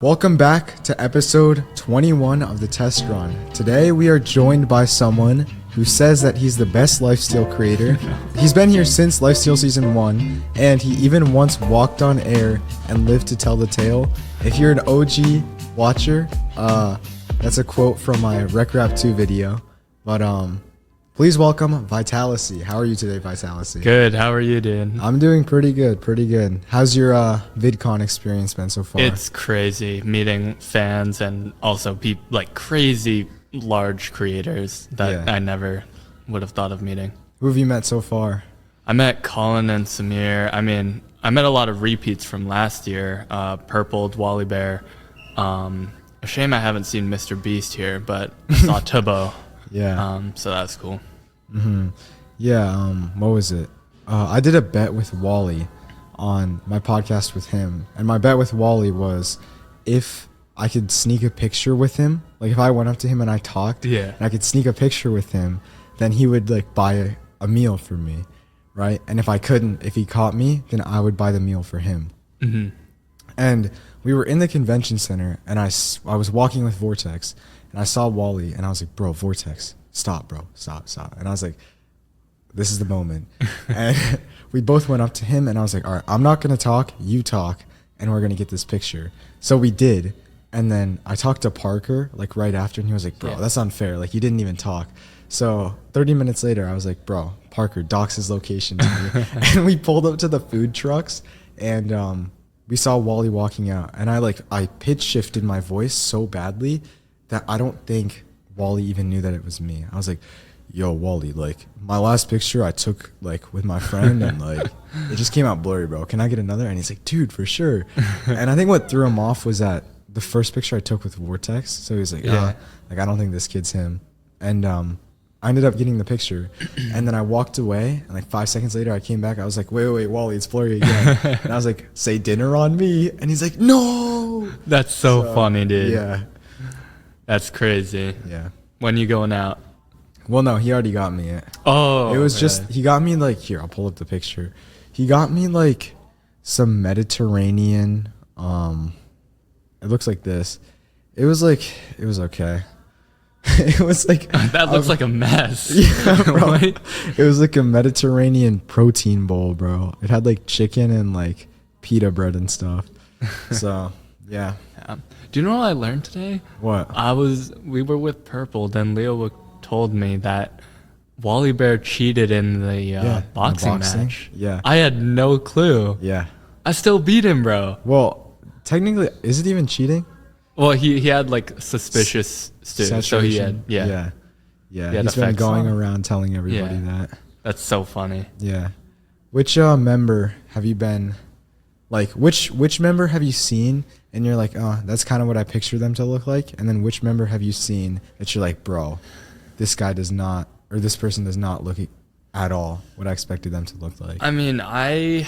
Welcome back to episode 21 of the test run. Today we are joined by someone who says that he's the best Lifesteal creator. He's been here since Lifesteal season 1, and he even once walked on air and lived to tell the tale. If you're an OG watcher, that's a quote from my REUPLOAD 2 video. But please welcome Vitalasy. How are you today, Vitalasy? Good. How are you, dude? I'm doing pretty good, pretty good. How's your Vidcon experience been so far? It's crazy meeting fans and also people like crazy large creators that I never would have thought of meeting. Who have you met so far? I met Colin and Samir. I mean, I met a lot of repeats from last year. Purpled, Wally Bear. A shame I haven't seen Mr. Beast here, but I saw Tubbo. Yeah. So that's cool. Yeah, what was it? I did a bet with Wally on my podcast with him, and my bet with Wally was if I could sneak a picture with him, like if I went up to him and I talked, and I could sneak a picture with him, then he would like buy a meal for me, right? And if I couldn't, if he caught me, then I would buy the meal for him. And we were in the convention center, and I was walking with Vortex, and I saw Wally, and I was like, bro, Vortex, stop, bro, stop. And I was like, this is the moment. And we both went up to him, and I was like, all right, I'm not going to talk, you talk, and we're going to get this picture. So we did. And then I talked to Parker like right after, and he was like, bro, that's unfair. Like, you didn't even talk. So 30 minutes later, I was like, bro, Parker, dox his location to me. And we pulled up to the food trucks, and we saw Wally walking out. And I pitch shifted my voice so badly that I don't think Wally even knew that it was me. I was like, yo, Wally, like, my last picture I took, like, with my friend, and, like, it just came out blurry, bro. Can I get another? And he's like, dude, for sure. And I think what threw him off was that the first picture I took with Vortex, so he was like, I don't think this kid's him. And I ended up getting the picture, and then I walked away, and, like, 5 seconds later, I came back. I was like, wait, Wally, it's blurry again. And I was like, say dinner on me. And he's like, no. That's so funny, dude. Yeah. That's crazy. Yeah. When you going out? Well, no, he already got me it. Oh. It was just, he got me, like, here, I'll pull up the picture. He got me, like, some Mediterranean, it looks like this. It was okay. It was like... that looks like a mess. Yeah, bro. It was like a Mediterranean protein bowl, bro. It had, like, chicken and, like, pita bread and stuff. So, yeah. Do you know what I learned today? What? We were with Purple, then Leo told me that Wally Bear cheated in the boxing match. Yeah. I had no clue. Yeah. I still beat him, bro. Well, technically, is it even cheating? Well, he had like suspicious stew, so he had Yeah. He's been going around telling everybody that. That's so funny. Yeah. Which member have you been, like, which member have you seen and you're like, oh, that's kind of what I picture them to look like? And then which member have you seen that you're like, bro, this guy does not, or this person does not look at all what I expected them to look like? I mean, I've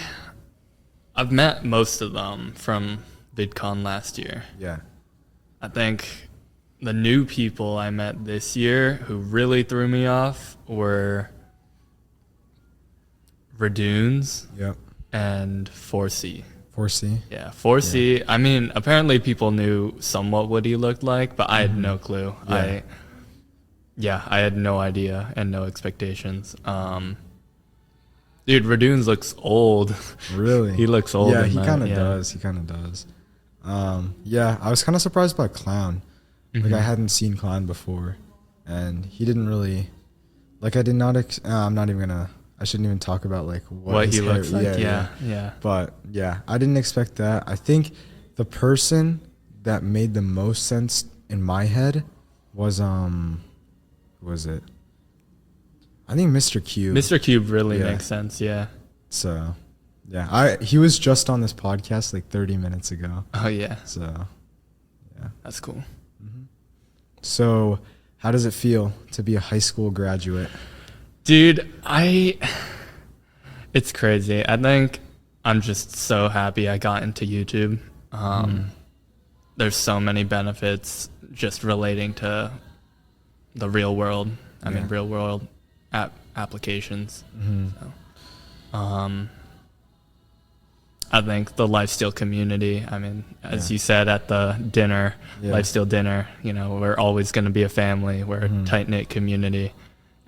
met most of them from VidCon last year. Yeah. I think the new people I met this year who really threw me off were Redunes and 4C. 4C? Yeah, 4C. Yeah. I mean, apparently people knew somewhat what he looked like, but I had no clue. Yeah. I had no idea and no expectations. Dude, Redunes looks old. Really? He looks old. Yeah, he kind of does. He kind of does. Yeah, I was kind of surprised by Clown. Like, I hadn't seen Clown before, and he didn't really, like, I did not, I'm not even gonna, I shouldn't even talk about, like, what he looks like. Yeah. But, yeah, I didn't expect that. I think the person that made the most sense in my head was, who was it? I think Mr. Cube. Mr. Cube really makes sense, yeah. So, yeah, he was just on this podcast like 30 minutes ago. Oh, yeah. So, yeah. That's cool. So, how does it feel to be a high school graduate? Dude, it's crazy. I think I'm just so happy I got into YouTube. There's so many benefits just relating to the real world. I mean, real world applications. So, I think the Lifesteal community, I mean, as Yeah. you said at the dinner, Yeah. Lifesteal dinner, you know, we're always going to be a family. We're a tight-knit community.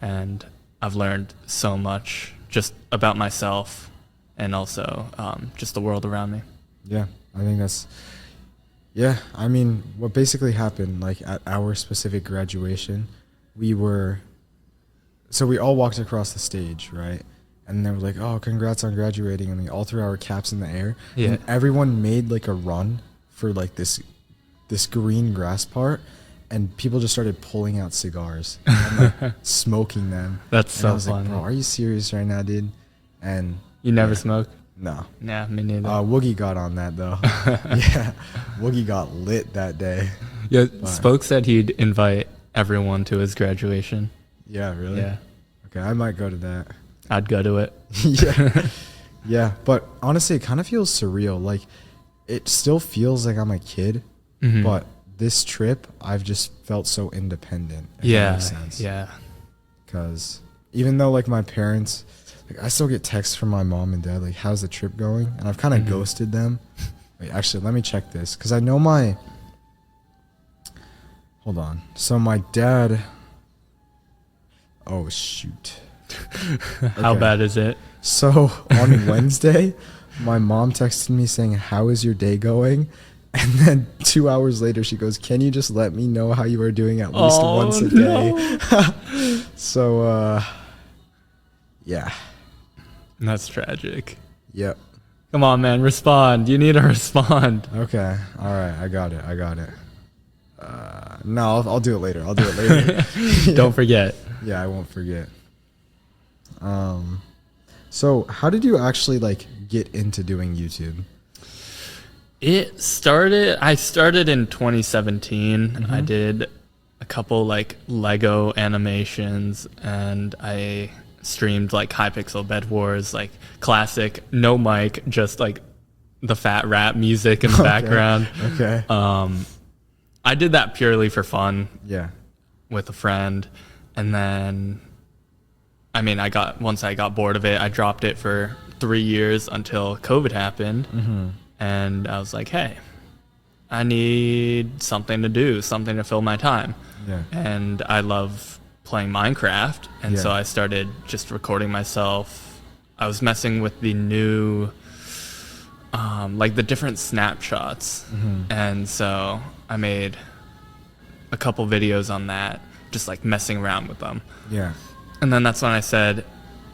And I've learned so much just about myself and also just the world around me. Yeah, I think that's, yeah, I mean, what basically happened, like, at our specific graduation, we all walked across the stage, right? And they were like, oh, congrats on graduating, and we all threw our caps in the air. Yeah. And everyone made, like, a run for, like, this green grass part, and people just started pulling out cigars and, like, smoking them. That's And so I was fun. like, bro, are you serious right now, dude? And You never smoke? no. Yeah, me neither. Woogie got on that, though. Yeah, Woogie got lit that day. Yeah, but- Spoke said he'd invite everyone to his graduation. Yeah, really? Yeah, Okay, I might go to that. I'd go to it. Yeah. Yeah, but honestly, it kind of feels surreal. Like, it still feels like I'm a kid, Mhm. but this trip, I've just felt so independent. If that Yeah, makes sense. yeah. Because even though, like, my parents, like, I still get texts from my mom and dad, like, how's the trip going? And I've kind of ghosted them. Wait, actually, let me check this. Because I know hold on. So my dad, oh, shoot. How Okay. bad is it? So on Wednesday, my mom texted me saying, how is your day going? And then 2 hours later, she goes, can you just let me know how you are doing at least once a day? So, yeah. That's tragic. Yep. Come on, man, respond. You need to respond. Okay. All right. I got it. No, I'll do it later. Don't forget. Yeah, I won't forget. So how did you actually, like, get into doing YouTube? I started in 2017. I did a couple like Lego animations, and I streamed like Hypixel Bed Wars, like classic, no mic, just like the fat rap music in the background. Okay. I did that purely for fun Yeah. with a friend, and then once I got bored of it, I dropped it for 3 years until COVID happened. And I was like, hey, I need something to do, something to fill my time. Yeah. And I love playing Minecraft. And so Yeah. I started just recording myself. I was messing with the new, like the different snapshots. And so I made a couple videos on that, just like messing around with them. Yeah. And then that's when I said,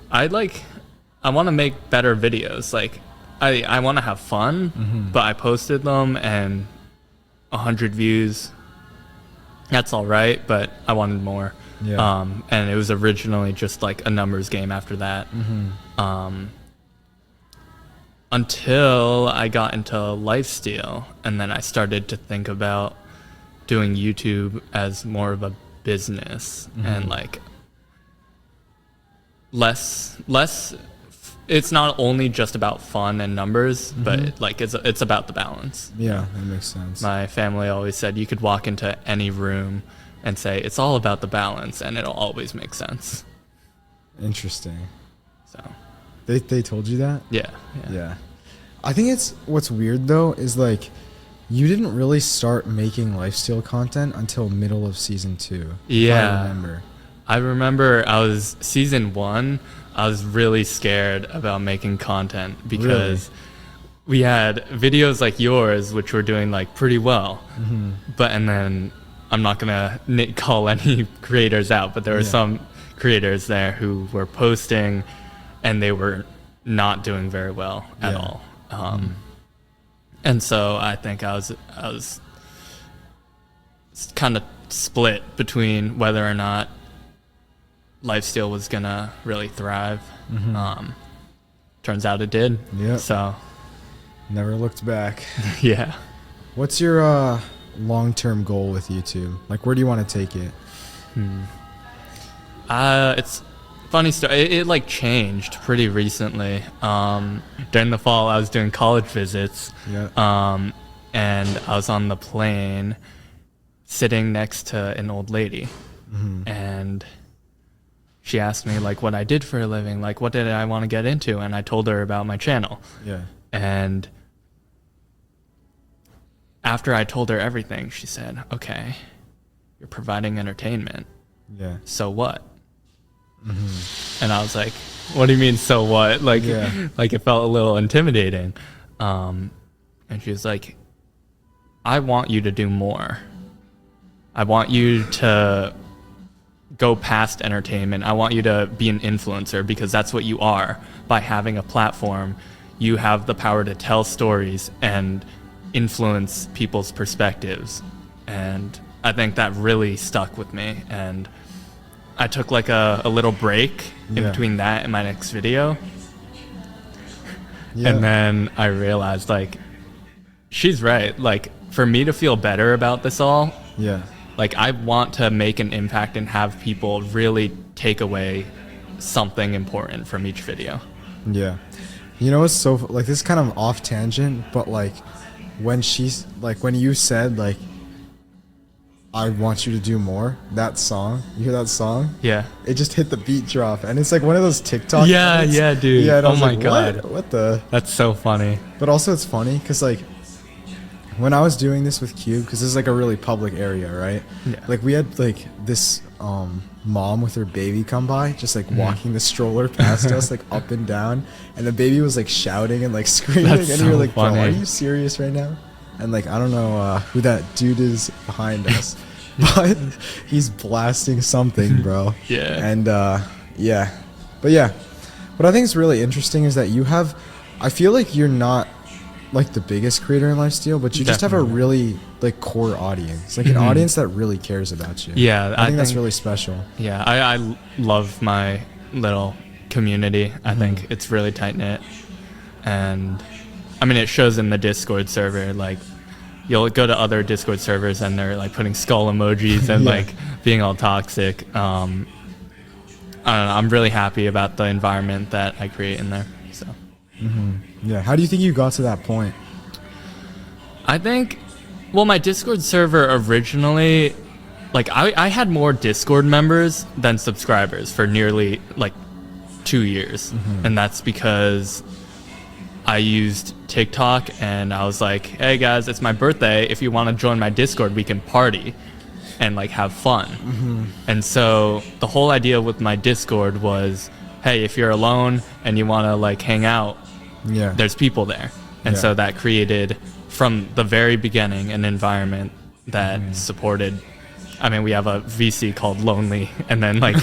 I want to make better videos. Like, I want to have fun, but I posted them and 100 views. That's all right, but I wanted more. Yeah. And it was originally just like a numbers game after that. Until I got into Lifesteal, and then I started to think about doing YouTube as more of a business and like less it's not only just about fun and numbers, but like it's about the balance. Yeah, that makes sense. My family always said you could walk into any room and say it's all about the balance, and it'll always make sense. Interesting. So They told you that? yeah. Yeah. I think it's what's weird though is like you didn't really start making Lifesteal content until middle of season 2. Yeah. I remember. I remember I was season 1. I was really scared about making content because we had videos like yours, which were doing like pretty well. And then I'm not gonna call any creators out, but there were some creators there who were posting, and they were not doing very well at all. And so I think I was kind of split between whether or not Lifesteal was gonna really thrive. Turns out it did. Yeah. So Never looked back. yeah. What's your long-term goal with YouTube? Like, where do you want to take it? It's funny story. It like changed pretty recently. During the fall, I was doing college visits. Yeah. And I was on the plane sitting next to an old lady. And she asked me like what I did for a living, like what did I want to get into, and I told her about my channel. Yeah. And after I told her everything, she said, okay, you're providing entertainment. Yeah. So what? And I was like, what do you mean, so what? Like, like it felt a little intimidating. And she was like, I want you to do more. I want you to go past entertainment. I want you to be an influencer, because that's what you are. By having a platform, you have the power to tell stories and influence people's perspectives. And I think that really stuck with me. And I took like a little break in between that and my next video. And then I realized, like, she's right. Like, for me to feel better about this all, like, I want to make an impact and have people really take away something important from each video. Yeah. You know, it's so, like, this is kind of off tangent, but, like, when she's, like, when you said, like, I want you to do more, that song, you hear that song? Yeah. It just hit the beat drop, and it's like one of those TikTok Yeah, edits. yeah, dude. Yeah, and I oh was my like, God. What the? That's so funny. But also it's funny, because, like, when I was doing this with Cube, because this is, like, a really public area, right? Yeah. Like, we had, like, this mom with her baby come by, just, like, walking the stroller past us, like, up and down, and the baby was, like, shouting and, like, screaming, That's and so you were like, bro, funny. are you serious right now? And, like, I don't know who that dude is behind us, but he's blasting something, bro. Yeah. And, yeah. But, yeah. What I think is really interesting is that you have, I feel like you're not, like, the biggest creator in Lifesteal, but you just have a really, like, core audience. Like, an audience that really cares about you. Yeah. I think that's really special. Yeah. I love my little community. I think it's really tight-knit. And, I mean, it shows in the Discord server. Like, you'll go to other Discord servers and they're, like, putting skull emojis and, like, being all toxic. I don't know, I'm really happy about the environment that I create in there. So. Yeah. How do you think you got to that point? I think, well, my Discord server originally, like, I had more Discord members than subscribers for nearly, like, 2 years. And that's because I used TikTok and I was like, hey guys, it's my birthday. If you want to join my Discord, we can party and, like, have fun. And so the whole idea with my Discord was, hey, if you're alone and you want to, like, hang out, there's people there. And so that created, from the very beginning, an environment that supported. I mean, we have a VC called Lonely, and then, like,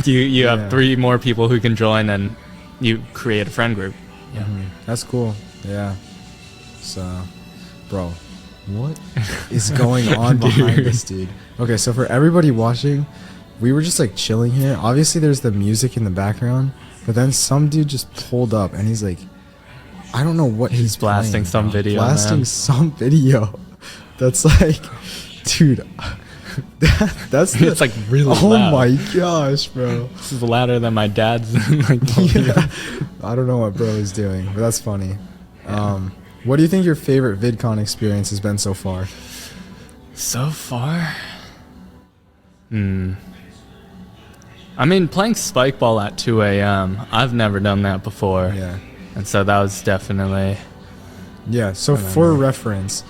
you have 3 more people who can join, and you create a friend group. Yeah. That's cool. Yeah. So, bro, what is going on behind this, dude? Okay, so for everybody watching, we were just, like, chilling here. Obviously, there's the music in the background, but then some dude just pulled up, and he's like, I don't know what he's blasting playing, some bro. video. Blasting some video. That's like, dude, that's the, it's, like, really oh loud. my gosh, bro. This is louder than my dad's. Like, I don't know what bro is doing, but that's funny. What do you think your favorite VidCon experience has been so far? So far? I mean, playing spike ball at 2 a.m., I've never done that before. Yeah. And so that was definitely... Yeah, so for reference,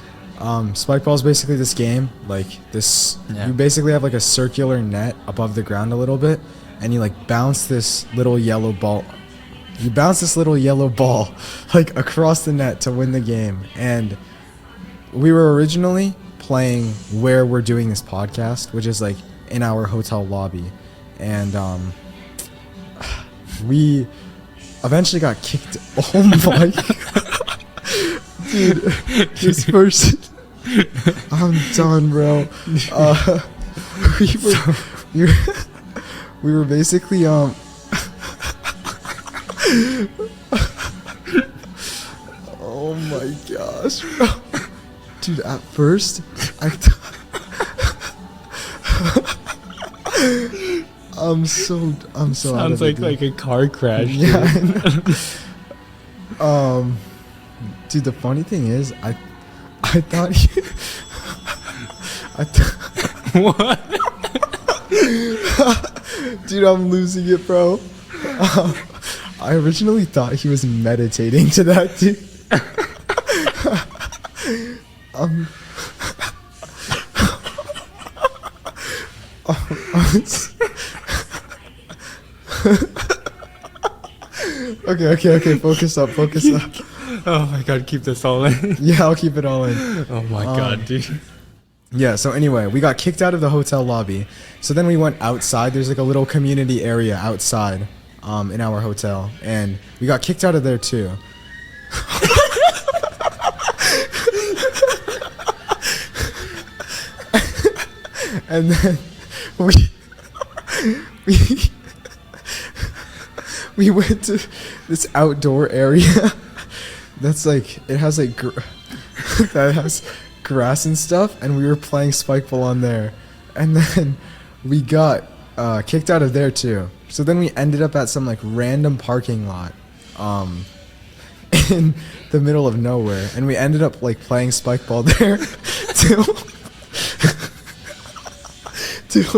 spike ball is basically this game, like this, you basically have, like, a circular net above the ground a little bit, and you, like, bounce this little yellow ball, like, across the net to win the game. And we were originally playing where we're doing this podcast, which is, like, in our hotel lobby. And we eventually got kicked. Oh my God. Dude, this person. I'm done, bro. We were basically oh my gosh, bro. Dude, at first I I'm so Sounds like a car crash. Yeah, I know. Dude, the funny thing is, I thought What? Dude, I'm losing it, bro. I originally thought he was meditating to that, dude. Okay. Focus up. Oh my god, keep this all in. Yeah, I'll keep it all in. Oh my god, dude. Yeah, so anyway, we got kicked out of the hotel lobby. So then we went outside. There's like a little community area outside in our hotel. And we got kicked out of there too. And then we went to this outdoor area that's like, it has like that has grass and stuff, and we were playing spike ball on there, and then we got kicked out of there too. So then we ended up at some like random parking lot in the middle of nowhere, and we ended up like playing spike ball there till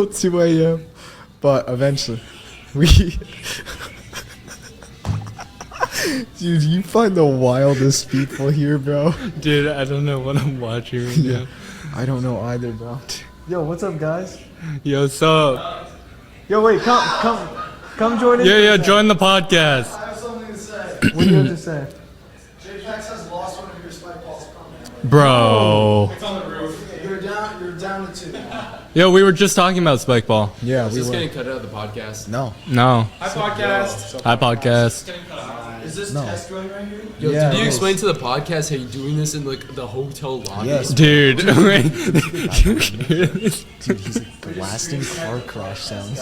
2 a.m. But eventually we dude, you find the wildest people here, bro. Dude, I don't know what I'm watching right now. I don't know either, bro. Yo, what's up, guys? Yo, what's up? Yo, wait, come join in. Yeah, join the podcast. I have something to say. What do you have to say? JPEX has lost one of your spike balls. Bro. It's on the roof. You're down to 2. Yo, we were just talking about spike ball. Yeah, Is we this were. getting cut out of the podcast? No. No. Hi, podcast. Hi, podcast. Is this No. test going right here? Yo, Yeah, did you it explain to the podcast how you're doing this in like the hotel lobby? Yes. Dude. Dude, he's like blasting car crash sounds.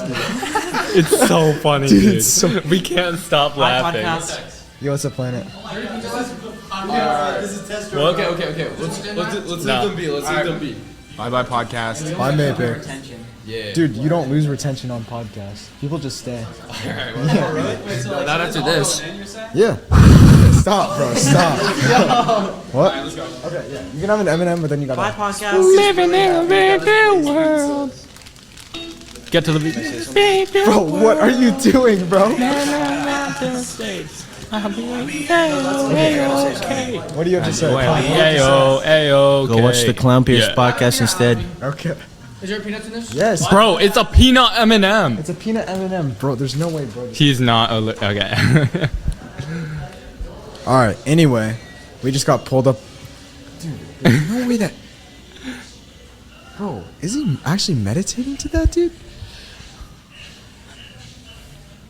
It's so funny, Dude, dude. it's so- We can't stop laughing. Yo, what's up, Planet? This is test Well, okay. Let's leave them be. Let's leave them be. Bye bye podcast. Bye, Maypick. Yeah. Dude, you don't lose retention on podcasts. People just stay. Alright, well, not after this. Yeah. Stop, bro. Stop. What? Okay, yeah. You can have an M&M, but then you gotta. Bye, podcast. Living in a big world. Get to the beat. Bro, what are you doing, bro? What do you have to say? Ayo. Go watch the Clown Pierce podcast instead. Okay. Is there peanuts in this? Yes. Bro, it's a peanut M&M. It's a peanut M&M, bro. There's no way, bro. He's not okay. All right. Anyway, we just got pulled up. Dude, there's no way that. Bro, is he actually meditating to that, dude?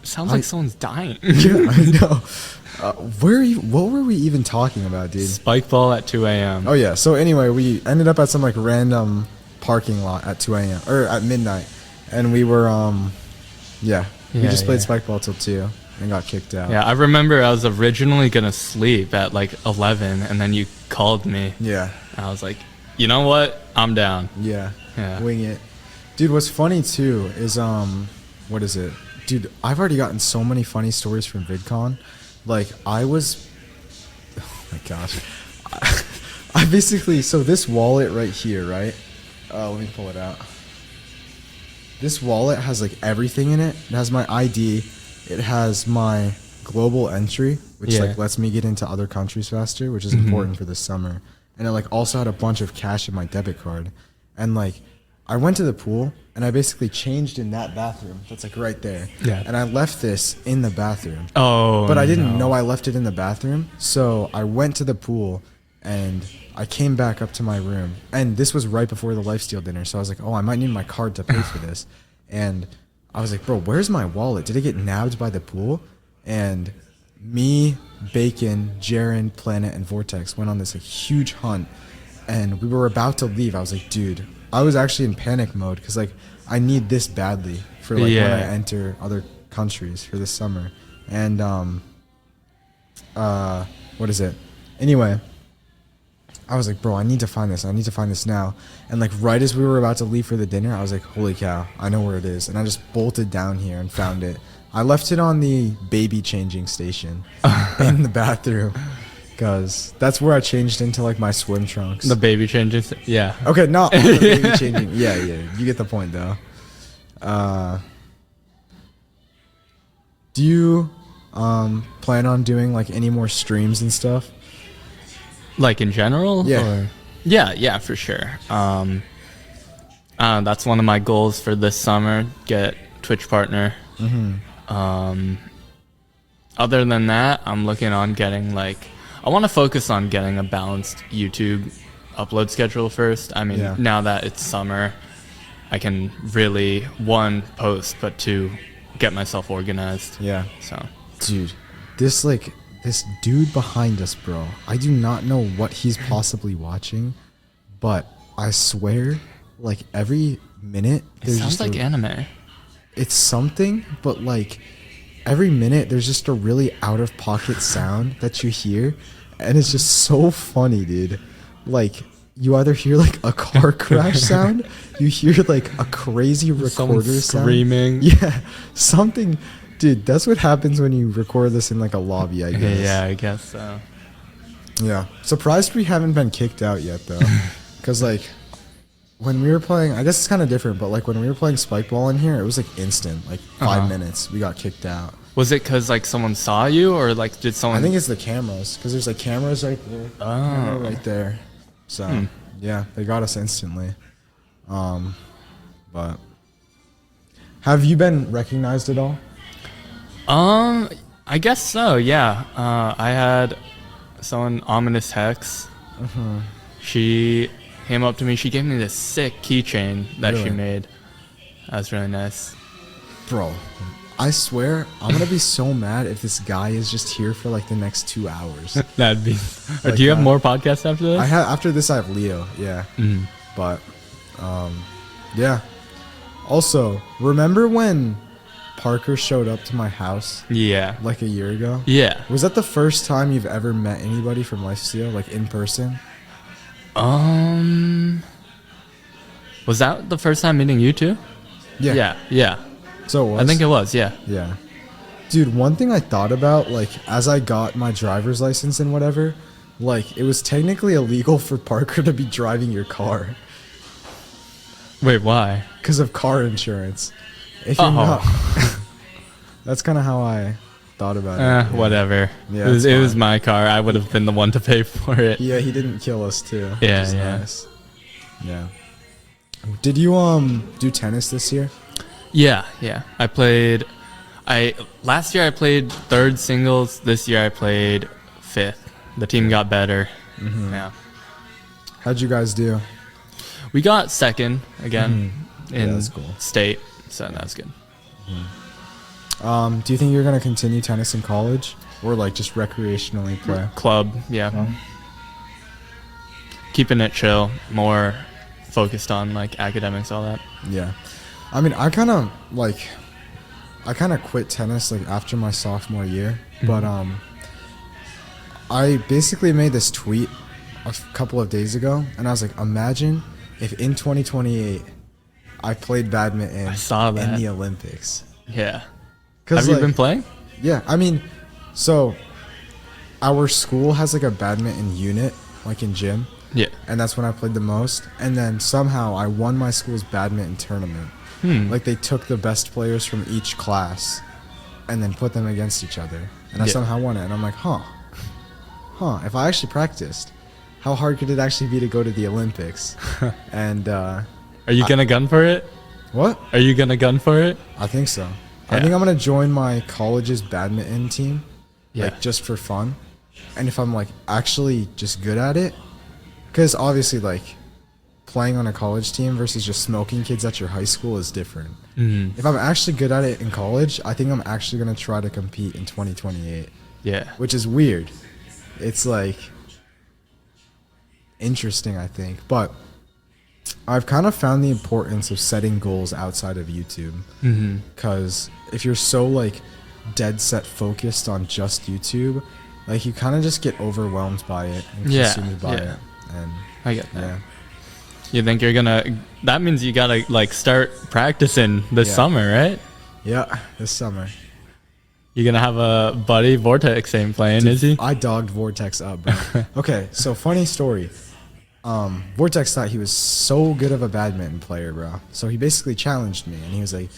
Sounds like someone's dying. Yeah, I know. What were we even talking about, dude? Spike ball at 2 a.m. Oh yeah. So anyway, we ended up at some like random parking lot at 2 a.m. or at midnight, and we were we just played spike ball till 2 and got kicked out. Yeah, I remember I was originally gonna sleep at like 11, and then you called me. Yeah. And I was like, you know what? I'm down. Yeah. Yeah. Wing it. Dude, what's funny too is what is it? Dude, I've already gotten so many funny stories from VidCon. Like oh my gosh. I basically, so this wallet right here, right? Let me pull it out. This wallet has like everything in it. It has my ID. It has my global entry, which Yeah. like lets me get into other countries faster, which is important for this summer. And it like also had a bunch of cash in my debit card. And like I went to the pool and I basically changed in that bathroom. That's like right there. Yeah. And I left this in the bathroom. Oh. But I didn't no. know I left it in the bathroom. So I went to the pool and I came back up to my room. And this was right before the Lifesteal dinner. So I was like, oh, I might need my card to pay for this. And I was like, bro, where's my wallet? Did it get nabbed by the pool? And me, Bacon, Jaren, Planet, and Vortex went on this like huge hunt. And we were about to leave. I was like, dude, I was actually in panic mode because like I need this badly for like when I enter other countries for this summer. And what is it? Anyway, I was like, bro, I need to find this. I need to find this now. And like right as we were about to leave for the dinner, I was like, holy cow, I know where it is. And I just bolted down here and found it. I left it on the baby changing station in the bathroom because that's where I changed into like my swim trunks. The baby changes. Yeah. Okay, not the baby changing. Yeah, you get the point though. Do you plan on doing like any more streams and stuff? Like in general? Yeah. Or? Yeah, for sure. That's one of my goals for this summer, get Twitch partner. Other than that, I'm looking on getting I want to focus on getting a balanced YouTube upload schedule first. I mean, now that it's summer, I can really, one, post, but two, get myself organized. Yeah. So, Dude, this dude behind us, bro. I do not know what he's possibly watching, but I swear, every minute it there's sounds just like anime. it's something, but every minute there's just a really out of pocket sound that you hear, and it's just so funny, dude. You either hear a car crash sound, you hear a crazy recorder sound. Screaming. Yeah, something, dude. That's what happens when you record this in a lobby, I guess. Yeah, I guess so. Yeah, surprised we haven't been kicked out yet though, because when we were playing, I guess it's kind of different, but when we were playing spike ball in here, it was instant, 5 minutes, we got kicked out. Was it because someone saw you, or did someone? I think it's the cameras, because there's cameras right there, camera right there. So yeah, they got us instantly. But have you been recognized at all? I guess so. Yeah. I had someone, Ominous Hex. She came up to me. She gave me this sick keychain that she Really? made. That was really nice. Bro, I swear I'm gonna be so mad if this guy is just here for the next 2 hours. That'd be. Do you have more podcasts after this? After this I have Leo, yeah. But yeah. Also, remember when Parker showed up to my house Yeah. a year ago? Yeah. Was that the first time you've ever met anybody from Lifesteal, in person? Was that the first time meeting you two? Yeah. Yeah. So it was? I think it was. Yeah. Yeah. Dude, one thing I thought about, as I got my driver's license and whatever, it was technically illegal for Parker to be driving your car Wait, why? because of car insurance. If you're not, that's kind of how I thought about it. Yeah. Whatever. Yeah, it was, it's it was fine. my car. I would have been the one to pay for it. Yeah, he didn't kill us too. Yeah, which is yeah. Nice. Yeah. Did you do tennis this year? Yeah. Last year I played third singles. This year I played fifth. The team got better. Yeah. How'd you guys do? We got second again in that's cool. state, so that's good. Do you think you're gonna continue tennis in college, or just recreationally play? Club, yeah. Keeping it chill, more focused on academics, all that. Yeah. I mean, I kind of quit tennis after my sophomore year, but I basically made this tweet a couple of days ago, and I was like, imagine if in 2028 I played badminton I saw that. in the Olympics. Yeah. 'Cause, Have you been playing? Yeah, I mean, so our school has a badminton unit in gym, Yeah. and that's when I played the most. And then somehow I won my school's badminton tournament. They took the best players from each class and then put them against each other, and I Yeah. somehow won it. And I'm like, if I actually practiced, how hard could it actually be to go to the Olympics? And Are you gonna gun for it? what? Are you gonna gun for it? I think so. I Yeah. think I'm gonna join my college's badminton team, Yeah. just for fun. And if I'm actually just good at it, because obviously playing on a college team versus just smoking kids at your high school is different. If I'm actually good at it in college, I think I'm actually gonna try to compete in 2028, Yeah. which is weird. It's interesting, I think, but I've kind of found the importance of setting goals outside of YouTube, because if you're so dead set focused on just YouTube, you kind of just get overwhelmed by it and Yeah, consumed by yeah. it. And I get that. yeah, You think you're gonna? That means you gotta start practicing this Yeah. summer, right? yeah, this summer. You're gonna have a buddy Vortex ain't playing, is he? I dogged Vortex up, bro. Okay, so funny story. Vortex thought he was so good of a badminton player, bro. So he basically challenged me, and he was like,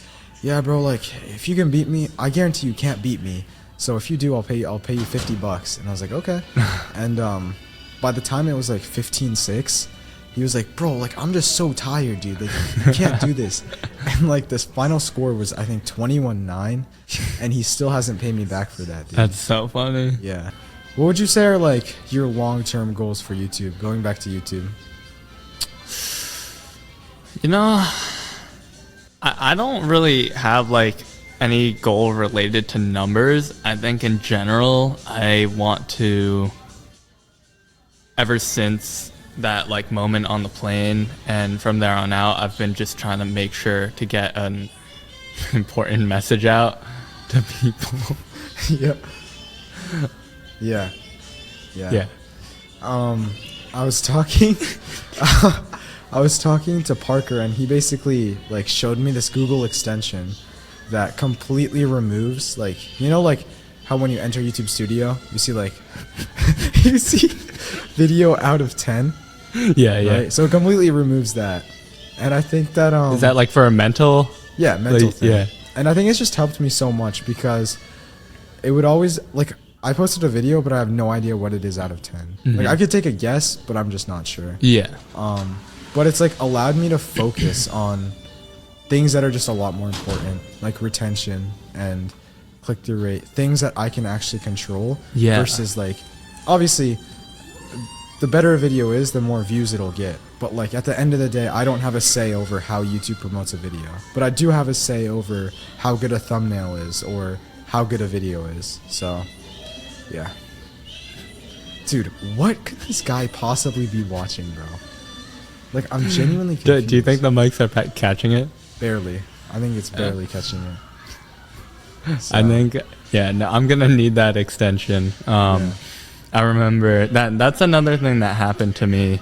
"Yeah, bro, if you can beat me, I guarantee you can't beat me. So if you do, I'll pay you $50." And I was like, "Okay." And by the time it was 15-6, he was like, bro, like I'm just so tired, dude. Like you can't do this. And like this final score was I think 21-9, and he still hasn't paid me back for that, dude. That's so funny. Yeah. What would you say are like your long-term goals for YouTube? Going back to YouTube. You know, I don't really have like any goal related to numbers. I think in general, I want to, ever since that like moment on the plane and from there on out, I've been just trying to make sure to get an important message out to people. Yeah. Yeah. Yeah. I was talking I was talking to Parker, and he basically like showed me this Google extension that completely removes, like, you know, like how when you enter YouTube Studio, you see like you see video out of 10. Yeah. Right? So it completely removes that. And I think that Is that like for a mental? yeah, mental like, thing. yeah. And I think it's just helped me so much because it would always like I posted a video, but I have no idea what it is out of 10. Like I could take a guess, but I'm just not sure. Yeah. But it's like allowed me to focus on things that are just a lot more important, like retention and click-through rate, things that I can actually control. Yeah. Versus like, obviously, the better a video is, the more views it'll get. But like at the end of the day, I don't have a say over how YouTube promotes a video. But I do have a say over how good a thumbnail is or how good a video is. So, yeah. Dude, what could this guy possibly be watching, bro? Like, I'm genuinely confused. Do you think the mics are catching it? Barely. I think it's barely catching it. So, I think, yeah, no, I'm going to need that extension. Yeah. I remember that's another thing that happened to me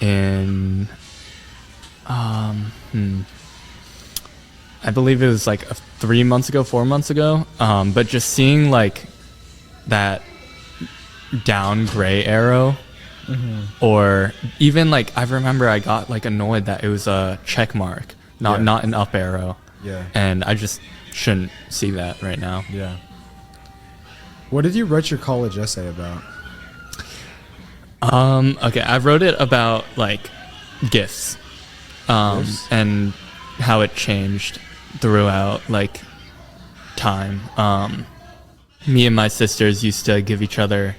in, I believe it was like 4 months ago. But just seeing like that down gray arrow, or even like I remember I got like annoyed that it was a check mark, not an up arrow. Yeah. And I just shouldn't see that right now. Yeah. What did you write your college essay about? Okay, I wrote it about like gifts, Gifts? and how it changed throughout like time. Me and my sisters used to give each other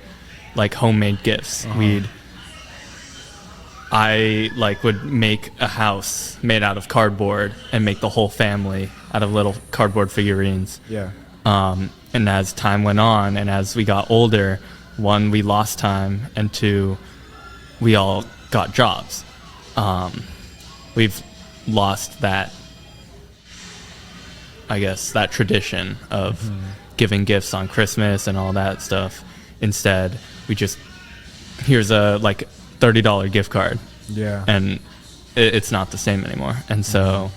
like homemade gifts. I like would make a house made out of cardboard and make the whole family out of little cardboard figurines. Yeah. And as time went on and as we got older, one, we lost time, and two, we all got jobs. We've lost that, I guess, that tradition of giving gifts on Christmas and all that stuff. Instead, we just, here's a like $30 gift card. Yeah. And it's not the same anymore. And so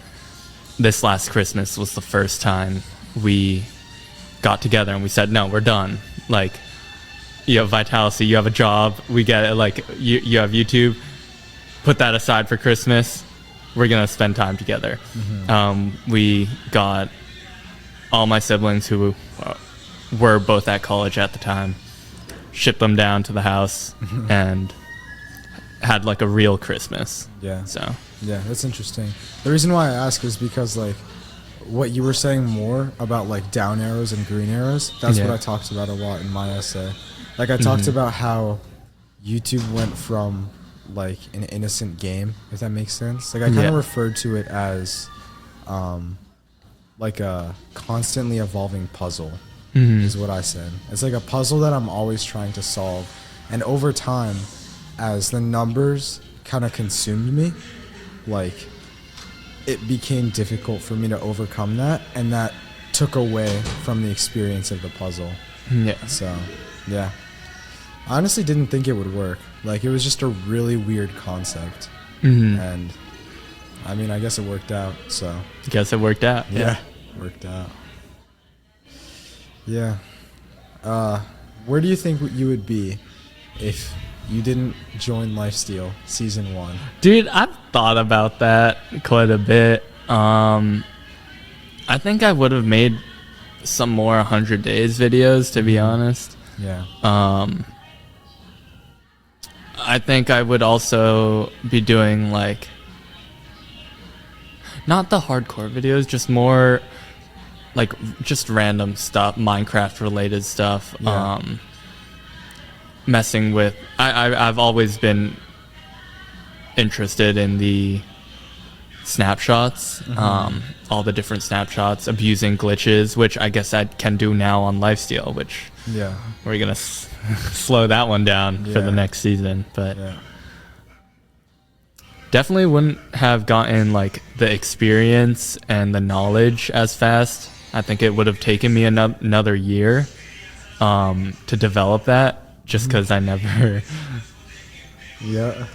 this last Christmas was the first time we got together and we said, no, we're done. Like, you have Vitalasy, you have a job, we get it, like you have YouTube, put that aside for Christmas, we're gonna spend time together. We got all my siblings who were both at college at the time, shipped them down to the house and had like a real Christmas. Yeah. So Yeah, that's interesting. The reason why I ask is because like what you were saying more about like down arrows and green arrows, that's what I talked about a lot in my essay. Like I talked about how YouTube went from like an innocent game, if that makes sense. Like I kind of referred to it as like a constantly evolving puzzle is what I said. It's like a puzzle that I'm always trying to solve. And over time, as the numbers kind of consumed me, like it became difficult for me to overcome that, and that took away from the experience of the puzzle. yeah. So, yeah. I honestly didn't think it would work. Like, it was just a really weird concept. And, I mean, I guess it worked out, so. Guess it worked out. Yeah. Worked out. Yeah. Where do you think you would be if you didn't join Lifesteal Season 1? Dude, I've thought about that quite a bit. I think I would have made some more 100 days videos, to be honest. Yeah. I think I would also be doing like not the hardcore videos, just more like just random stuff, Minecraft related stuff. Yeah. Messing with I've always been interested in the snapshots, all the different snapshots, abusing glitches, which I guess I can do now on Lifesteal, which Yeah. we're gonna slow that one down for the Yeah. next season. But Yeah. definitely wouldn't have gotten like the experience and the knowledge as fast. I think it would have taken me another year to develop that, just because I never Yeah.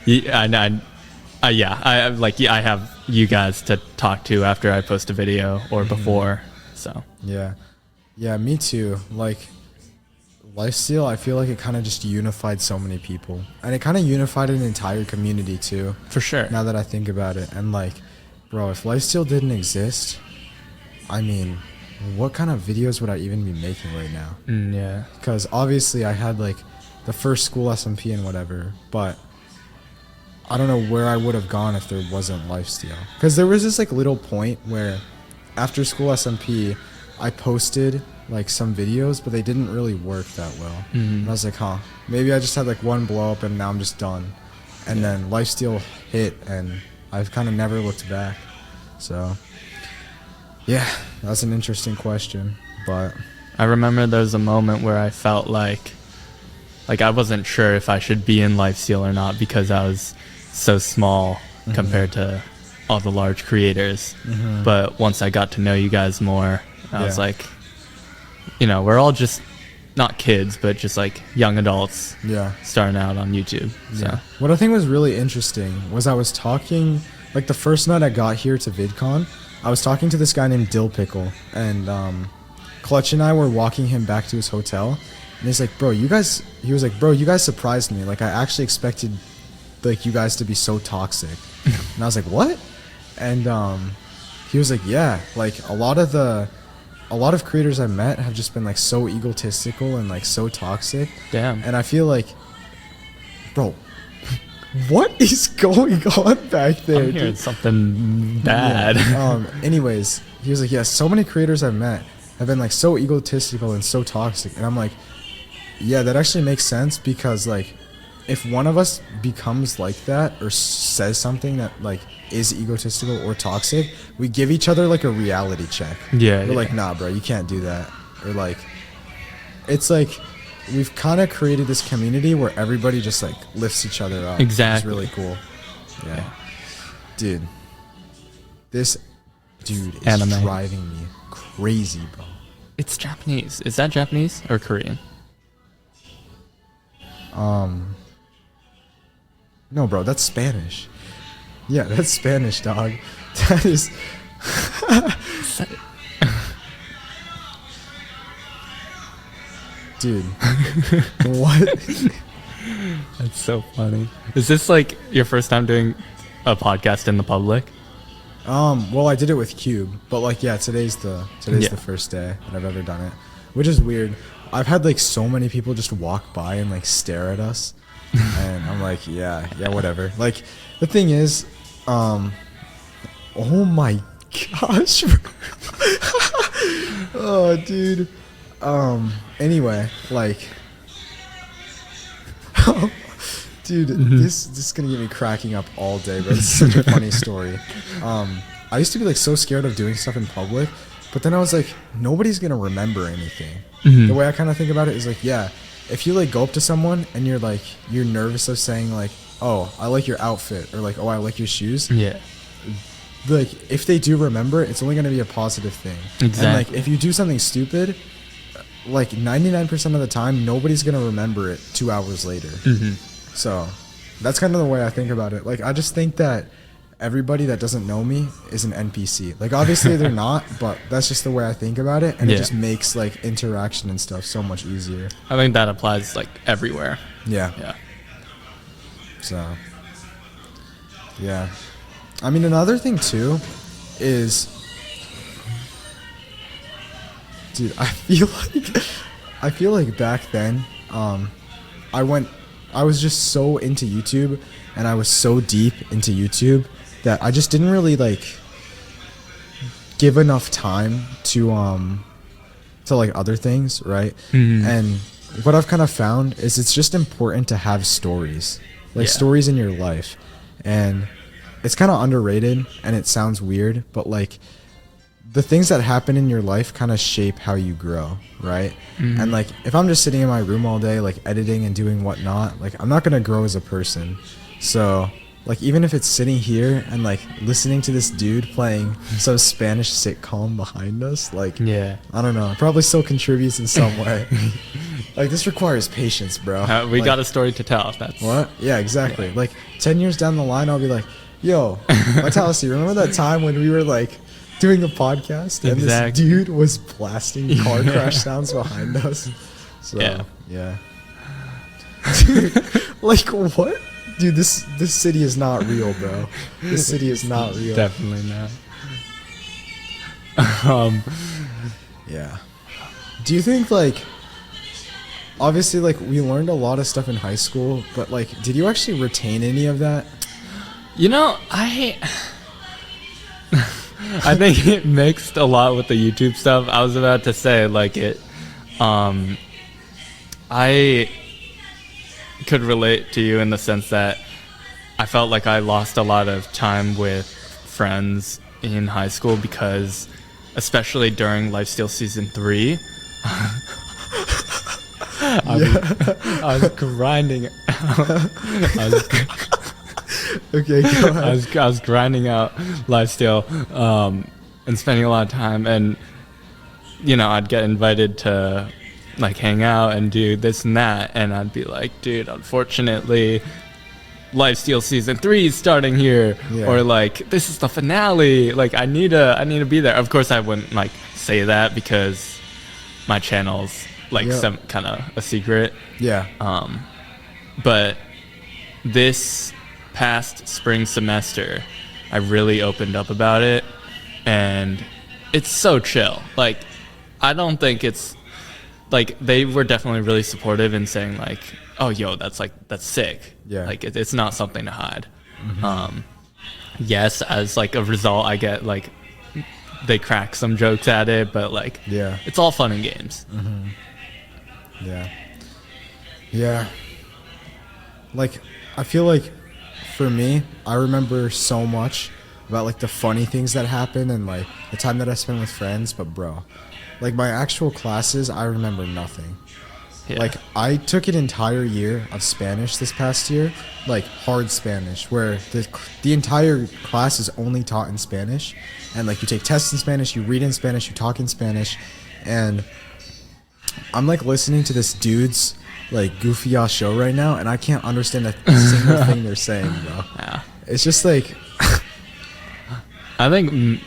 I have you guys to talk to after I post a video or before. So Yeah. Yeah, me too. Like, Lifesteal, I feel like it kind of just unified so many people. And it kind of unified an entire community too, for sure. now that I think about it. And like, bro, if Lifesteal didn't exist, I mean, what kind of videos would I even be making right now? Yeah. Because obviously I had like the first school SMP and whatever, but I don't know where I would have gone if there wasn't Lifesteal. Because there was this like little point where after school SMP, I posted like some videos, but they didn't really work that well. And I was like, maybe I just had like one blow up and now I'm just done. And then Lifesteal hit and I've kind of never looked back. So yeah, that's an interesting question. But I remember there was a moment where I felt like I wasn't sure if I should be in Lifesteal or not, because I was so small compared to all the large creators. But once I got to know you guys more, I was like, you know, we're all just not kids, but just like young adults yeah. starting out on YouTube. So Yeah. What I think was really interesting was I was talking, like the first night I got here to VidCon, I was talking to this guy named Dill Pickle, and Clutch and I were walking him back to his hotel, and he's like, he was like, bro, you guys surprised me. Like, I actually expected like you guys to be so toxic. And I was like, what? And he was like, yeah, like a lot of creators I met have just been like so egotistical and like so toxic. damn. And I feel like, bro, what is going on back there, I'm hearing dude? something bad. Yeah. Anyways, he was like, yeah, so many creators I've met have been like so egotistical and so toxic. And I'm like, yeah, that actually makes sense, because like if one of us becomes like that or says something that like is egotistical or toxic, we give each other like a reality check. Yeah, We're like, nah, bro, you can't do that. Or like, it's like we've kind of created this community where everybody just like lifts each other up. Exactly. It's really cool. Yeah. Dude. This dude is Anime. driving me crazy, bro. It's Japanese. Is that Japanese or Korean? No, bro, that's Spanish. Yeah, that's Spanish, dog. That is. Dude. What? That's so funny. Is this like your first time doing a podcast in the public? Well, I did it with Cube, but like, yeah, today's the first day that I've ever done it, which is weird. I've had like so many people just walk by and like stare at us, and I'm like, yeah, whatever. Like, the thing is, oh my gosh, bro. Oh, dude. Anyway, like, dude, this is gonna get me cracking up all day, but it's such a funny story. I used to be like so scared of doing stuff in public, but then I was like, nobody's gonna remember anything. The way I kind of think about it is like, yeah, if you like go up to someone and you're like, you're nervous of saying like, oh, I like your outfit, or like, oh, I like your shoes. Yeah. Like, if they do remember, it's only gonna be a positive thing. Exactly. And like, if you do something stupid, like 99% of the time, nobody's gonna remember it 2 hours later. So that's kind of the way I think about it. Like, I just think that everybody that doesn't know me is an NPC. Like, obviously they're not, but that's just the way I think about it, and it just makes like interaction and stuff so much easier. I think that applies like everywhere. Yeah. Yeah. So, yeah. I mean, another thing too is, dude, I feel like back then, I went I was just so into YouTube, and I was so deep into YouTube that I just didn't really like give enough time to like other things, right? And what I've kind of found is it's just important to have stories, like stories in your life, and it's kind of underrated, and it sounds weird, but like the things that happen in your life kind of shape how you grow, right? And like if I'm just sitting in my room all day like editing and doing whatnot, like I'm not gonna grow as a person. So like even if it's sitting here and like listening to this dude playing some Spanish sitcom behind us, like I don't know, it probably still contributes in some way. Like this requires patience, bro. We like, got a story to tell. That's what? Yeah, exactly. Like 10 years down the line, I'll be like, yo, Vitalasy, remember that time when we were like doing a podcast and this dude was blasting car crash sounds behind us? So yeah. Dude, like what? Dude, this city is not real, bro. This city is not real. Definitely not. Yeah. Do you think like obviously like we learned a lot of stuff in high school, but like did you actually retain any of that? You know, I think it mixed a lot with the YouTube stuff. I was about to say like I could relate to you in the sense that I felt like I lost a lot of time with friends in high school because especially during Lifesteal season 3 I was grinding Okay, go ahead. I was grinding out Lifesteal and spending a lot of time, and you know I'd get invited to like hang out and do this and that, and I'd be like, dude, unfortunately Lifesteal season 3 is starting here, or like this is the finale, like I need to be there. Of course I wouldn't like say that because my channel's like some kind of a secret, but this past spring semester I really opened up about it, and it's so chill. Like I don't think it's like, they were definitely really supportive in saying like, oh yo, that's sick. Like it's not something to hide. Yes, as like a result I get like they crack some jokes at it, but like it's all fun and games. Like I feel like for me, I remember so much about like the funny things that happened and like the time that I spent with friends, but bro, like my actual classes, I remember nothing. Like I took an entire year of Spanish this past year, like hard Spanish, where the entire class is only taught in Spanish, and like you take tests in Spanish, you read in Spanish, you talk in Spanish, and I'm like listening to this dude's like goofy ass show right now, and I can't understand a single thing they're saying, bro. It's just like I think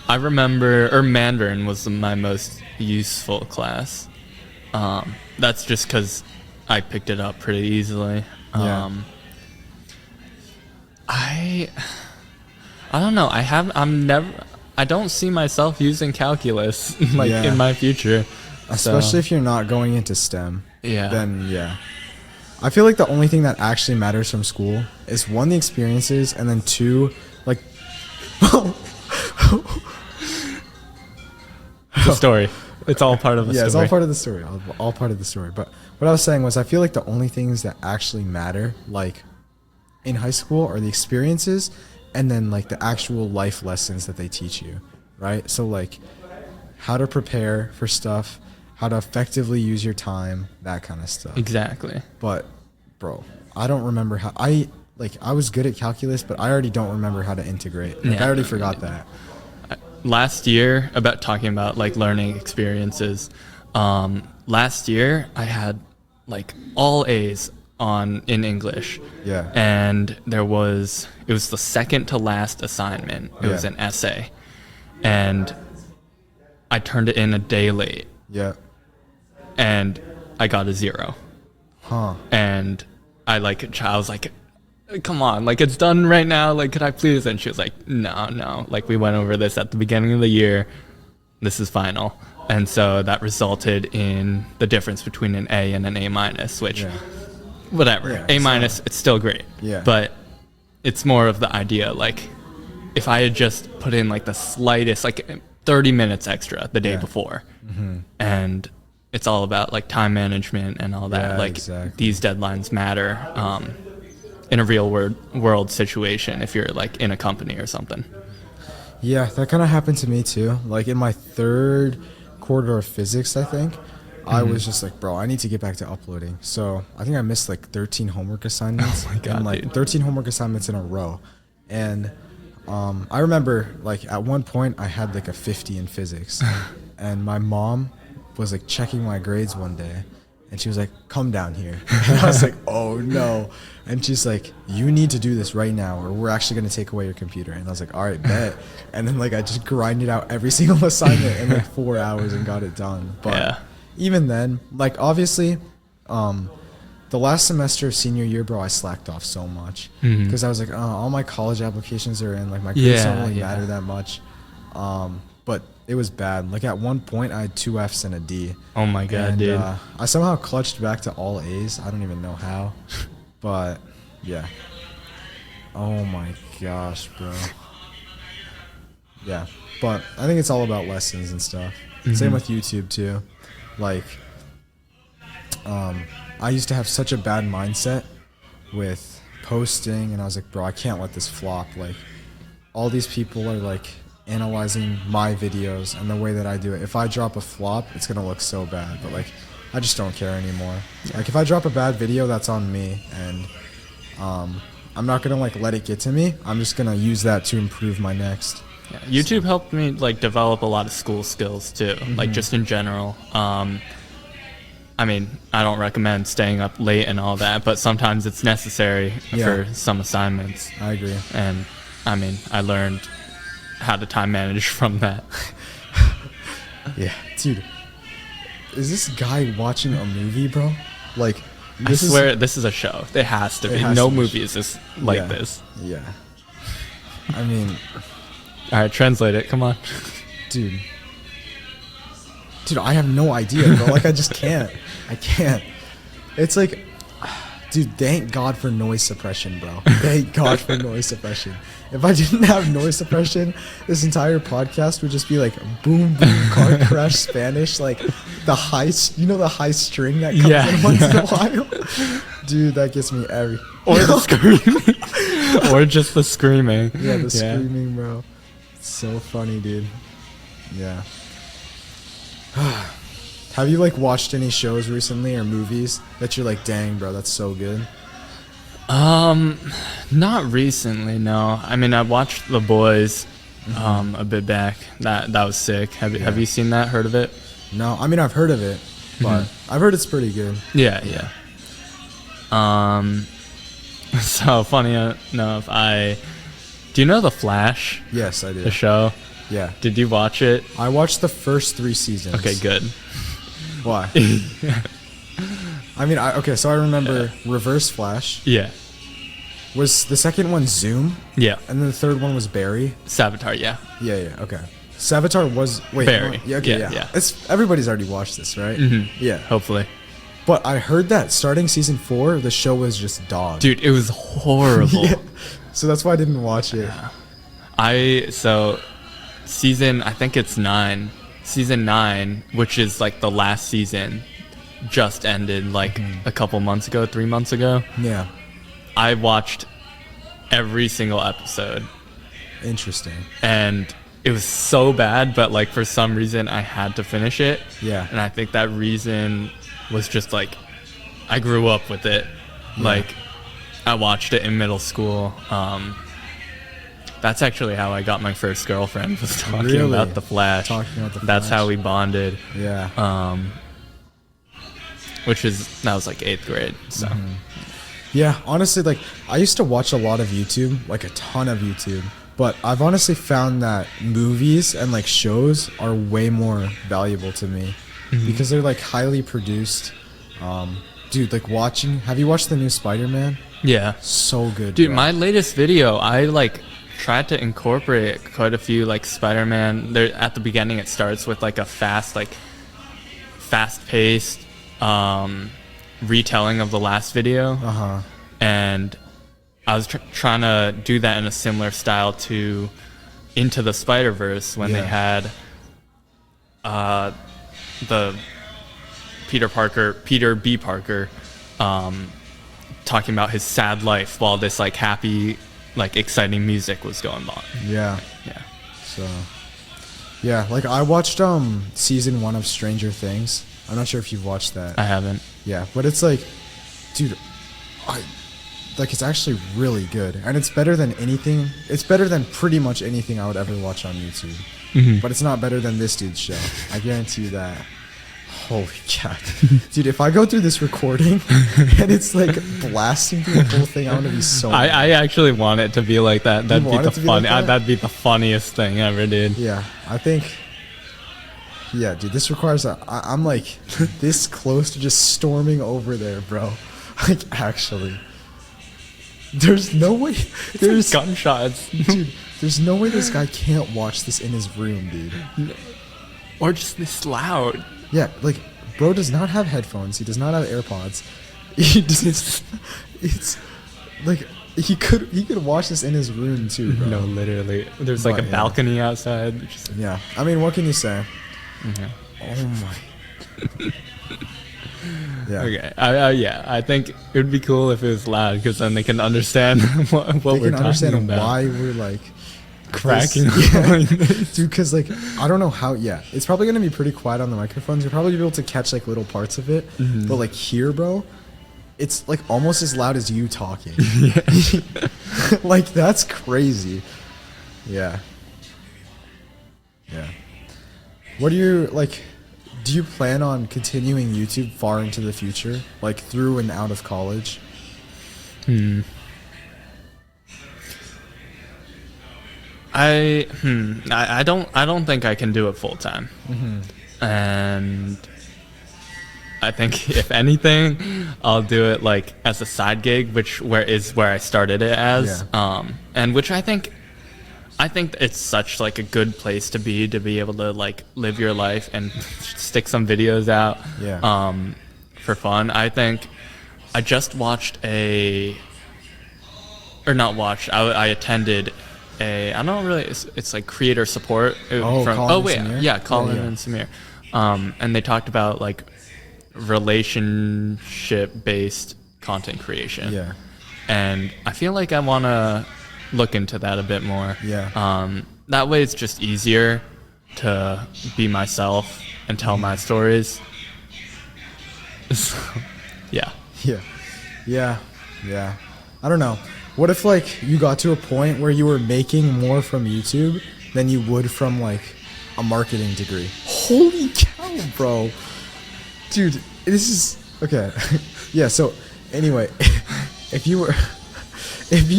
I remember, Mandarin was my most useful class. That's just because I picked it up pretty easily. I don't know. I don't see myself using calculus like in my future. Especially if you're not going into STEM. Then I feel like the only thing that actually matters from school is one, the experiences, and then two, like the story. It's all part of the story. It's all part of the story. All part of the story. But what I was saying was I feel like the only things that actually matter, like in high school, are the experiences and then like the actual life lessons that they teach you, right? So like how to prepare for stuff, how to effectively use your time, that kind of stuff. Exactly. But bro, I don't remember how I was good at calculus, but I already don't remember how to integrate. Like I already forgot that. Last year, about talking about like learning experiences, last year I had like all A's in English. And it was the second to last assignment. It was an essay, and I turned it in a day late. And I got a 0. And I was like, come on, like it's done right now, like could I please? And she was like, no, like we went over this at the beginning of the year, this is final. And so that resulted in the difference between an A and an A-, which whatever. Yeah, A it's minus, it's still great. Yeah. But it's more of the idea, like, if I had just put in like the slightest, like 30 minutes extra the day Yeah. before, and it's all about like time management and all that. Yeah, Like exactly. these deadlines matter in a real world situation if you're like in a company or something. Yeah, that kind of happened to me too. Like in my third quarter of physics, I think, I was just like, bro, I need to get back to uploading. So I think I missed like 13 homework assignments. Oh my God, and like dude. 13 homework assignments in a row. And I remember like at one point I had like a 50 in physics. And my mom was like checking my grades one day. And she was like, come down here. And I was like, oh no. And she's like, you need to do this right now or we're actually going to take away your computer. And I was like, all right, bet. And then like I just grinded out every single assignment in like 4 hours and got it done. But Yeah. even then, like obviously, the last semester of senior year, bro, I slacked off so much. Because I was like, all my college applications are in. Like my grades don't really matter that much. But it was bad. Like at one point, I had 2 Fs and a D. Oh my God, And, dude. I somehow clutched back to all A's. I don't even know how. But, yeah. Oh my gosh, bro. Yeah. But I think it's all about lessons and stuff. Same with YouTube, too. Like, I used to have such a bad mindset with posting. And I was like, bro, I can't let this flop. Like, all these people are, like, analyzing my videos and the way that I do it. If I drop a flop, it's gonna look so bad. But like, I just don't care anymore. Like, if I drop a bad video, that's on me, and I'm not gonna like let it get to me. I'm just gonna use that to improve my next. Yeah, YouTube helped me like develop a lot of school skills too, like just in general. I mean, I don't recommend staying up late and all that, but sometimes it's necessary for some assignments. I agree. And I mean, I learned how to time manage from that. Yeah, dude. Is this guy watching a movie, bro? Like, I swear this is a show. It has to be. has No to be. movie is just like Yeah. this. Yeah. I mean, All right, translate it. Come on. dude, I have no idea, bro. Like, I just can't. I can't. It's like, dude, thank God for noise suppression, bro. Thank God for noise suppression. If I didn't have noise suppression, this entire podcast would just be like boom, boom, car crash Spanish, like the high, the high string that comes in once in a while. Dude, that gets me every. Or the screaming. Or just the screaming. Yeah, the screaming, bro. It's so funny, dude. Yeah. Have you like watched any shows recently or movies that you're like, dang, bro, that's so good? Not recently, no. I mean, I watched The Boys a bit back. That was sick. Have you seen that? Heard of it? No, I mean, I've heard of it, but I've heard it's pretty good. Yeah. So funny enough, do you know The Flash? Yes, I The did. show? Yeah. Did you watch it? I watched the first 3 seasons. Okay, good. Why? I mean, so I remember Reverse Flash. Yeah. Was the second one Zoom? Yeah. And then the third one was Barry? Savitar, yeah. Yeah, okay. Savitar was... Wait. Barry. Yeah, okay, Yeah. Everybody's already watched this, right? Yeah. Hopefully. But I heard that starting season 4, the show was just dog. Dude, it was horrible. Yeah. So that's why I didn't watch it. Season, I think it's 9. Season 9, which is like the last season, just ended like a couple months ago, 3 months ago. Yeah. I watched every single episode, Interesting. and it was so bad, but like for some reason I had to finish it. Yeah. And I think that reason was just like I grew up with it. Like I watched it in middle school. That's actually how I got my first girlfriend, was talking Really? about The Flash. Talking about The That's Flash. how we bonded. Yeah. That was like 8th grade. So Yeah, honestly, like, I used to watch a lot of YouTube, like a ton of YouTube, but I've honestly found that movies and like shows are way more valuable to me because they're like highly produced. Dude, like have you watched the new Spider-Man? yeah. So good, Dude, bro. my latest video, I like tried to incorporate quite a few like Spider-Man. There at the beginning, it starts with like a fast-paced retelling of the last video, and I was trying to do that in a similar style to Into the Spider-Verse when they had the Peter B. Parker, talking about his sad life while this like happy, like exciting music was going on. Yeah. Yeah. So, yeah, like I watched season 1 of Stranger Things. I'm not sure if you've watched that. I haven't. Yeah, but it's like, dude, it's actually really good, and it's better than anything. It's better than pretty much anything I would ever watch on YouTube. But it's not better than this dude's show. I guarantee you that. Holy God, dude! If I go through this recording and it's like blasting through the whole thing, I'm gonna be so. I actually want it to be like that. That'd be the funny. Like that'd be the funniest thing ever, dude. Yeah, I think. Yeah, dude, this requires I'm like this close to just storming over there, bro. Like, actually. There's no way. There's gunshots. Dude, there's no way this guy can't watch this in his room, dude. Or just this loud. Yeah, like, bro does not have headphones. He does not have AirPods. He just, it's like he could watch this in his room too, bro. No, literally. There's like a balcony outside. Yeah, I mean, what can you say? Mm-hmm. Oh my. Yeah. Okay. Yeah. I think it would be cool if it was loud, because then they can understand what we're talking about. They can understand why we're like cracking. Yeah. Dude, because like I don't know how. Yeah, it's probably gonna be pretty quiet on the microphones. You'll probably be able to catch like little parts of it, but like here, bro, it's like almost as loud as you talking. Like, that's crazy. Yeah. Yeah. What do you like? Do you plan on continuing YouTube far into the future, like through and out of college? I don't think I can do it full time. And I think if anything, I'll do it like as a side gig, where I started it as. Yeah. And which I think it's such like a good place to be able to like live your life and stick some videos out. Yeah. For fun. I think I just watched I attended I don't really, it's like creator support Colin and Samir? Colin and Samir. And they talked about like relationship based content creation. Yeah. And I feel like I want to look into that a bit more. Yeah. That way it's just easier to be myself and tell my stories. So, yeah. Yeah. Yeah. Yeah. I don't know. What if like you got to a point where you were making more from YouTube than you would from like a marketing degree? Holy cow, bro. Dude, this is okay. Yeah, so anyway, if you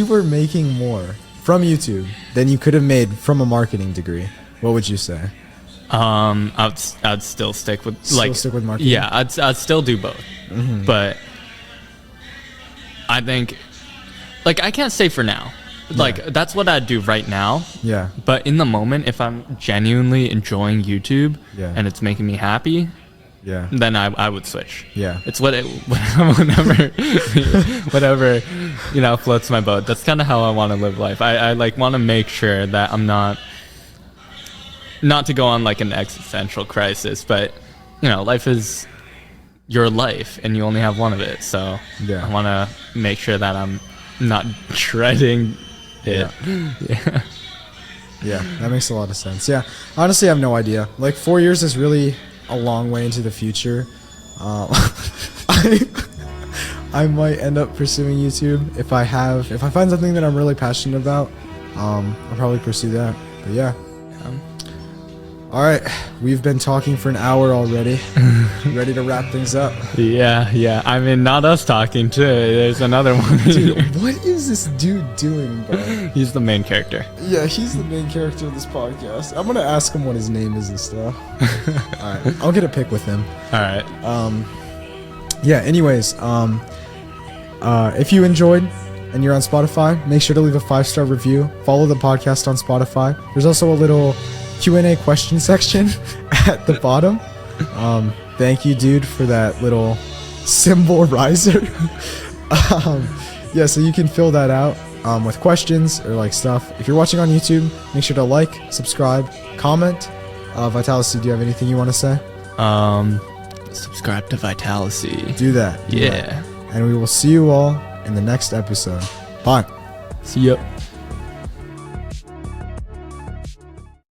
were making more from YouTube than you could have made from a marketing degree, what would you say? I'd still stick with marketing. Yeah, I'd still do both. But I think, like, I can't say for now. Like, that's what I'd do right now. Yeah. But in the moment, if I'm genuinely enjoying YouTube and it's making me happy, yeah, then I would switch. Yeah. It's whatever floats my boat. That's kind of how I want to live life. I like want to make sure that I'm not to go on like an existential crisis, but life is your life and you only have one of it. So I want to make sure that I'm not dreading it. Yeah. Yeah, that makes a lot of sense. Yeah, honestly, I have no idea. Like 4 years is really a long way into the future. I might end up pursuing YouTube if I find something that I'm really passionate about. I'll probably pursue that. But yeah. All right, we've been talking for an hour already. Ready to wrap things up? Yeah. I mean, not us talking too. There's another one. Dude, what is this dude doing, bro? He's the main character. Yeah, he's the main character of this podcast. I'm gonna ask him what his name is and stuff. All right, I'll get a pic with him. All right. Yeah. Anyways, if you enjoyed and you're on Spotify, make sure to leave a 5-star review. Follow the podcast on Spotify. There's also a little Q&A question section at the bottom. Thank you, dude, for that little symbol riser. Yeah, so you can fill that out with questions or like stuff. If you're watching on YouTube, make sure to like, subscribe, comment. Vitalasy, do you have anything you want to say? Subscribe to Vitalasy. Do that. Yeah. And we will see you all in the next episode. Bye. See ya.